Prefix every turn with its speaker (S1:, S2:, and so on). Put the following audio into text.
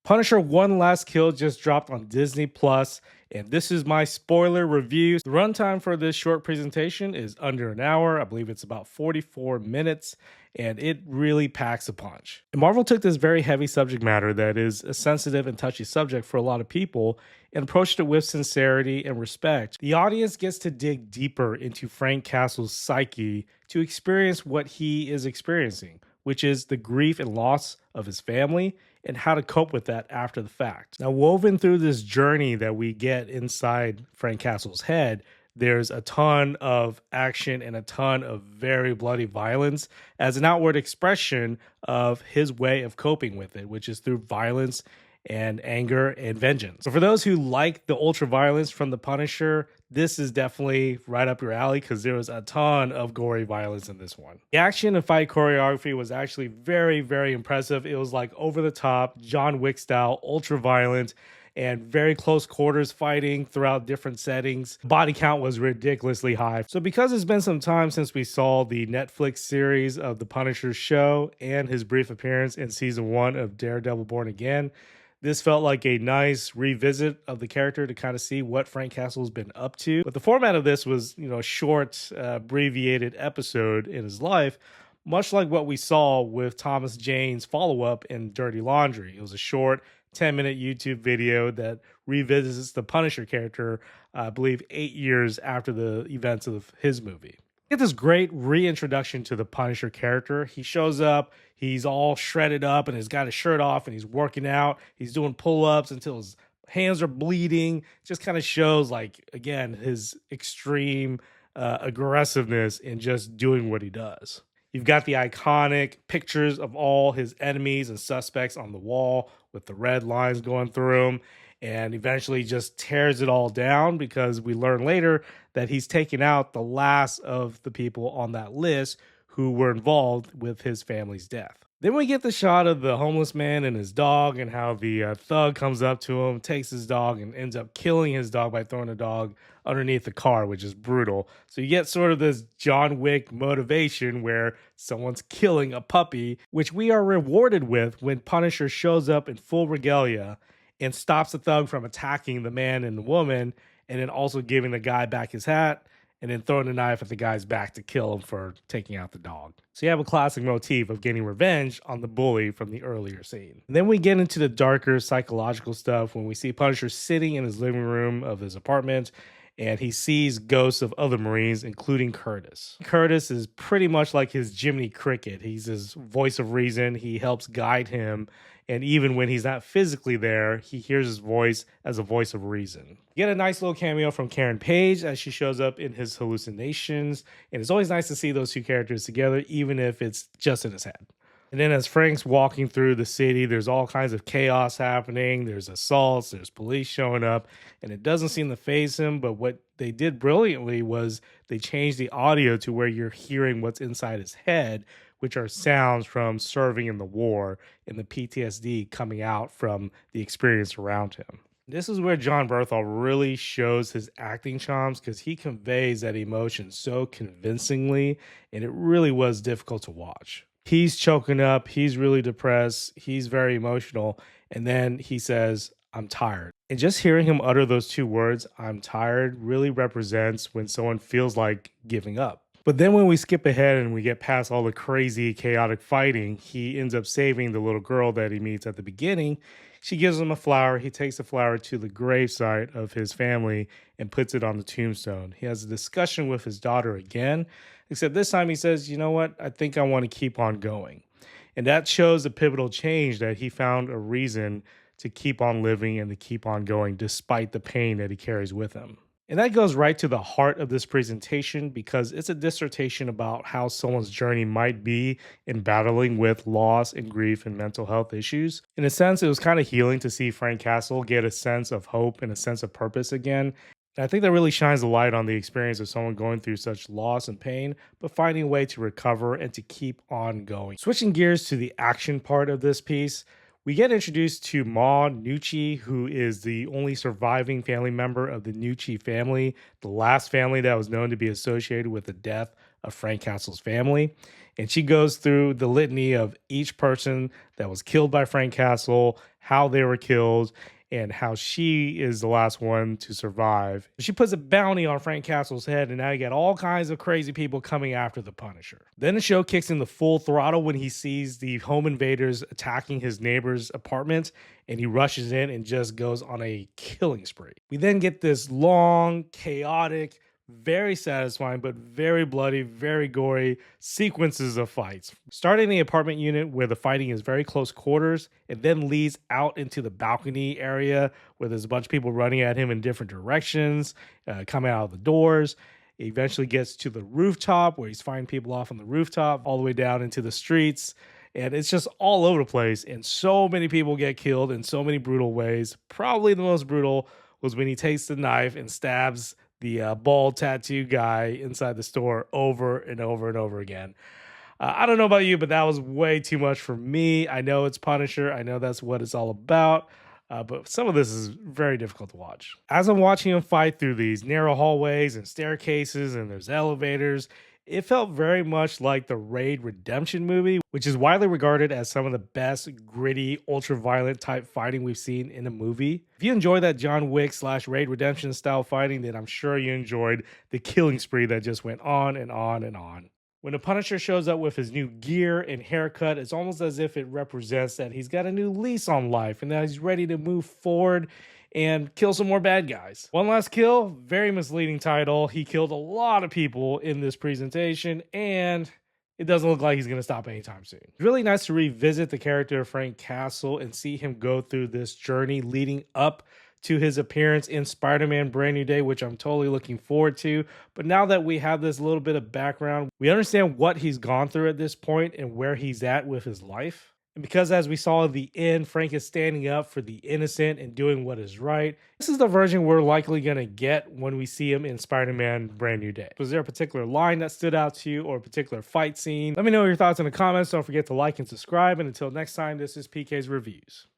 S1: Punisher One Last Kill just dropped on Disney Plus, and this is my spoiler review. The runtime for this short presentation is under an hour. I believe it's about 44 minutes, and it really packs a punch. And Marvel took this very heavy subject matter that is a sensitive and touchy subject for a lot of people and approached it with sincerity and respect. The audience gets to dig deeper into Frank Castle's psyche to experience what he is experiencing, which is the grief and loss of his family and how to cope with that after the fact. Now, woven through this journey that we get inside Frank Castle's head, there's a ton of action and a ton of very bloody violence as an outward expression of his way of coping with it, which is through violence and anger and vengeance. So for those who like the ultra violence from the Punisher, this is definitely right up your alley because there was a ton of gory violence in this one. The action and fight choreography was actually very, very impressive. It was like over the top, John Wick style, ultra violent, and very close quarters fighting throughout different settings. Body count was ridiculously high. So because it's been some time since we saw the Netflix series of the Punisher show and his brief appearance in season 1 of Daredevil Born Again, this felt like a nice revisit of the character to kind of see what Frank Castle's been up to. But the format of this was, a short, abbreviated episode in his life, much like what we saw with Thomas Jane's follow-up in Dirty Laundry. It was a short 10-minute YouTube video that revisits the Punisher character, I believe 8 years after the events of his movie. Get this great reintroduction to the Punisher character. He shows up, he's all shredded up and he's got his shirt off and he's working out. He's doing pull-ups until his hands are bleeding. Just kind of shows, again, his extreme aggressiveness in just doing what he does. You've got the iconic pictures of all his enemies and suspects on the wall with the red lines going through them, and eventually just tears it all down because we learn later that he's taken out the last of the people on that list who were involved with his family's death. Then we get the shot of the homeless man and his dog and how the thug comes up to him, takes his dog, and ends up killing his dog by throwing the dog underneath the car, which is brutal. So you get sort of this John Wick motivation where someone's killing a puppy, which we are rewarded with when Punisher shows up in full regalia and stops the thug from attacking the man and the woman, and then also giving the guy back his hat, and then throwing a knife at the guy's back to kill him for taking out the dog. So you have a classic motif of getting revenge on the bully from the earlier scene. And then we get into the darker psychological stuff when we see Punisher sitting in his living room of his apartment, and he sees ghosts of other Marines, including Curtis. Curtis is pretty much like his Jiminy Cricket. He's his voice of reason. He helps guide him. And even when he's not physically there, he hears his voice as a voice of reason. You get a nice little cameo from Karen Page as she shows up in his hallucinations. And it's always nice to see those two characters together, even if it's just in his head. And then as Frank's walking through the city, there's all kinds of chaos happening. There's assaults, there's police showing up, and it doesn't seem to faze him. But what they did brilliantly was they changed the audio to where you're hearing what's inside his head, which are sounds from serving in the war and the PTSD coming out from the experience around him. This is where John Bernthal really shows his acting chops because he conveys that emotion so convincingly, and it really was difficult to watch. He's choking up, he's really depressed, he's very emotional, and then he says, "I'm tired." And just hearing him utter those two words, "I'm tired," really represents when someone feels like giving up. But then when we skip ahead and we get past all the crazy, chaotic fighting, he ends up saving the little girl that he meets at the beginning. She gives him a flower. He takes the flower to the gravesite of his family and puts it on the tombstone. He has a discussion with his daughter again, except this time he says, "You know what? I think I want to keep on going." And that shows a pivotal change that he found a reason to keep on living and to keep on going despite the pain that he carries with him. And that goes right to the heart of this presentation because it's a dissertation about how someone's journey might be in battling with loss and grief and mental health issues. In a sense, it was kind of healing to see Frank Castle get a sense of hope and a sense of purpose again. And I think that really shines a light on the experience of someone going through such loss and pain, but finding a way to recover and to keep on going. Switching gears to the action part of this piece, We get introduced to Ma Nucci, who is the only surviving family member of the Nucci family, the last family that was known to be associated with the death of Frank Castle's family. And she goes through the litany of each person that was killed by Frank Castle, how they were killed, and how she is the last one to survive. She puts a bounty on Frank Castle's head, and now you got all kinds of crazy people coming after the Punisher. Then the show kicks into full throttle when he sees the home invaders attacking his neighbor's apartment, and he rushes in and just goes on a killing spree. We then get this long, chaotic, very satisfying, but very bloody, very gory sequences of fights. Starting in the apartment unit where the fighting is very close quarters, it then leads out into the balcony area where there's a bunch of people running at him in different directions, coming out of the doors. It eventually gets to the rooftop where he's fighting people off on the rooftop, all the way down into the streets. And it's just all over the place. And so many people get killed in so many brutal ways. Probably the most brutal was when he takes the knife and stabs the bald tattoo guy inside the store over and over and over again. I don't know about you, but that was way too much for me. I know it's Punisher. I know that's what it's all about. But some of this is very difficult to watch. As I'm watching him fight through these narrow hallways and staircases and there's elevators, it felt very much like the Raid Redemption movie, which is widely regarded as some of the best gritty, ultra-violent type fighting we've seen in a movie. If you enjoy that John Wick / Raid Redemption style fighting, then I'm sure you enjoyed the killing spree that just went on and on and on. When the Punisher shows up with his new gear and haircut, it's almost as if it represents that he's got a new lease on life and that he's ready to move forward and kill some more bad guys. One Last Kill, very misleading title. He killed a lot of people in this presentation, and it doesn't look like he's going to stop anytime soon. It's really nice to revisit the character of Frank Castle and see him go through this journey leading up to his appearance in Spider-Man Brand New Day, which I'm totally looking forward to. But now that we have this little bit of background, we understand what he's gone through at this point and where he's at with his life. And because, as we saw at the end, Frank is standing up for the innocent and doing what is right, this is the version we're likely going to get when we see him in Spider-Man Brand New Day. Was there a particular line that stood out to you or a particular fight scene? Let me know your thoughts in the comments. Don't forget to like and subscribe. And until next time, this is PK's Reviews.